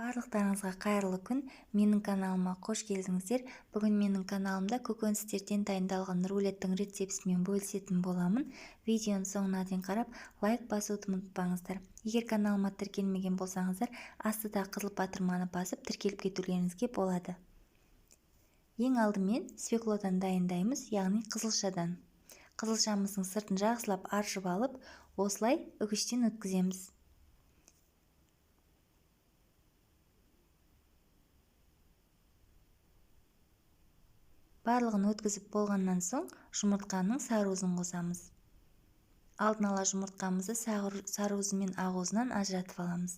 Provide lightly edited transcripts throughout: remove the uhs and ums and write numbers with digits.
Барлықтарыңызға қайырлы күн. Менің каналыма қош келдіңіздер. Бүгін менің каналымда көкөністерден дайындалған рулеттің рецептісімен бөлісетін боламын. Видеоның соңына дейін қарап, лайк басуды ұмытпаңыздар. Егер каналыма тіркелмеген болсаңыздар, астыда қызыл батырманы басып тіркеліп кетулеріңізге болады. Ең алдымен свеклодан дайындаймыз, яғни қызылшадан. Қызылшамыздың сыртын жақсылап аршып алып, осылай үгіштен өткіземіз. Барлығын өткізіп болғаннан соң жұмыртқаның сарыуызын қосамыз. Алдын ала жұмыртқамызды сарыуызы мен ақуызынан ажыратып аламыз.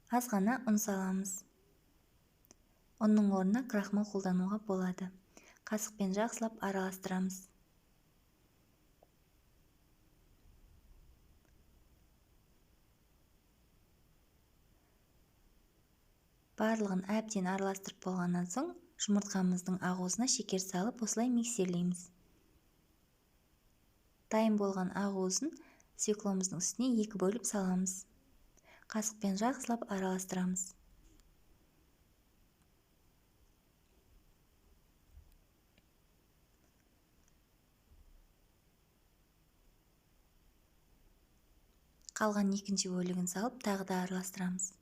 Аз ғана ұн саламыз. Ұнның орнына крахмал қолдануға болады. Қасықпен жақсылап араластырамыз. Барлығын әбден араластырып болғаннан соң, жұмыртқамыздың ақуызына шекер салып, осылай миксерлейміз. Дайын болған ақуызын свекломыздың үстіне екі бөліп саламыз. Қасықпен жақсылап араластырамыз. Қалған екінші бөлігін салып, тағы да араластырамыз.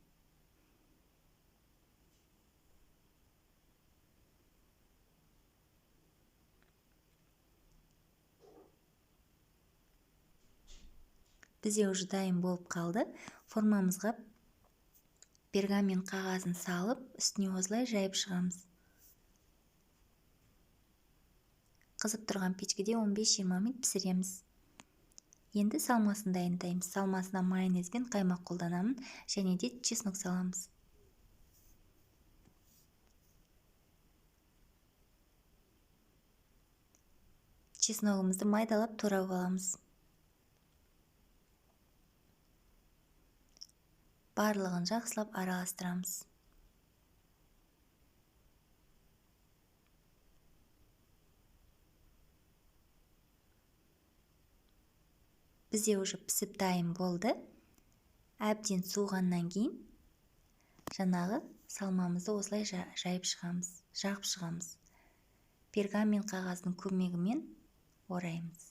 Бізде уже дайын болып қалды. Формамызға пергамент қағазын салып, үстіне осылай жайып шығамыз. Қызып тұрған печкеде 15-20 минут пісіреміз. Енді салмасын дайындаймыз. Салмасына майонез бен қаймақ қолданамын, және де чеснок саламыз. Чесногымызды майдалап турап аламыз. Барлығын жақсылап араластырамыз. Бізде уже пісіп дайын болды. Әбден суығаннан кейін жаңағы салмамызды осылай жағып шығамыз. Пергамент қағаздың көмегімен ораймыз.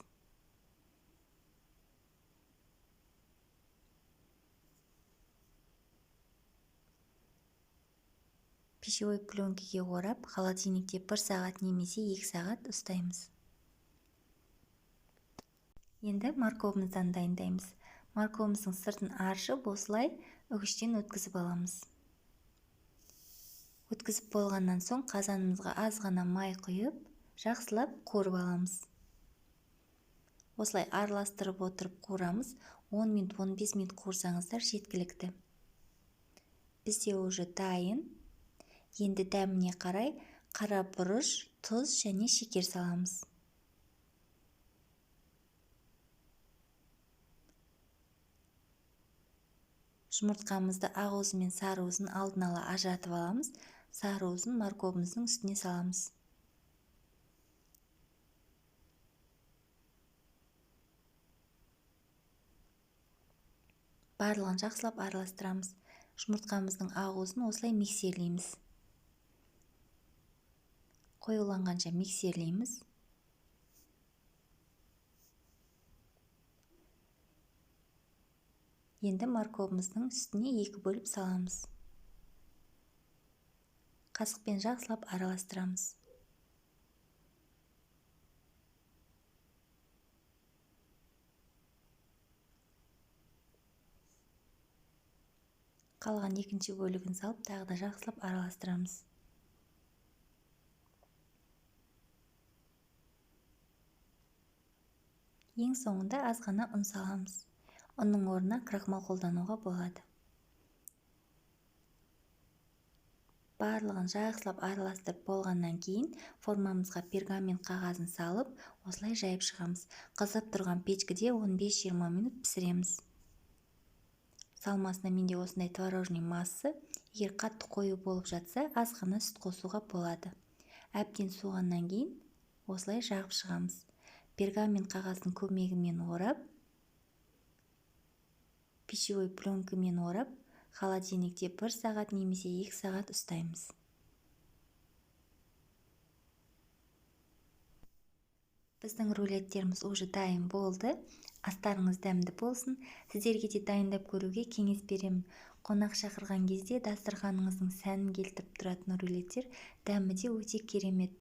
Пищевой пленкеге орап, холодильникте 1 сағат немесе 2 сағат ұстаймыз. Енді морковымыздан дайындаймыз. Морковымыздың сыртын аршып, осылай үгіштен өткізіп аламыз. Өткізіп болғаннан соң қазанымызға аз ғана май құйып, жақсылап қуырып аламыз. Осылай араластырып отырып қуырамыз. 10 минут, 15 минут қуырсаңыздар жеткілікті. Бізде уже дайын. Енді дәміне қарай қара бұрыш, тұз және шекер саламыз. Жұмыртқамызды ақуызы мен сарыуызын алдын ала ажыратып аламыз. Сарыуызын морковымыздың үстіне саламыз. Барлығын жақсылап араластырамыз. Жұмыртқамыздың ақуызын осылай миксерлейміз. Қоюланғанша миксерлейміз. Енді морковымыздың үстіне екі бөліп саламыз. Қасықпен жақсылап араластырамыз. Қалған екінші бөлігін салып, тағы да жақсылап араластырамыз. Ең соңында аз ғана ұн саламыз. Ұнның орнына крахмал қолдануға болады. Барлығын жақсылап араластырып болғаннан кейін формамызға пергамент қағазын салып, осылай жайып шығамыз. Қызып тұрған печкеде 15-20 минут пісіреміз. Салмасына менде осындай творожный массы. Егер қатты қою болып жатса, аз ғана сүт қосуға болады. Әбден суығаннан кейін осылай жағып шығамыз. пергамент қағаздың көмегімен орап, пищевой пленкамен орап, холодильникте 1 сағат немесе 2 сағат ұстаймыз. Біздің рулеттеріміз уже дайын болды. Астарыңыз дәмді болсын. Сіздерге де дайындап көруге кеңес беремін. Қонақ шақырған кезде дастарханыңыздың сәнін келтіріп тұратын рулеттер дәмі де өте керемет.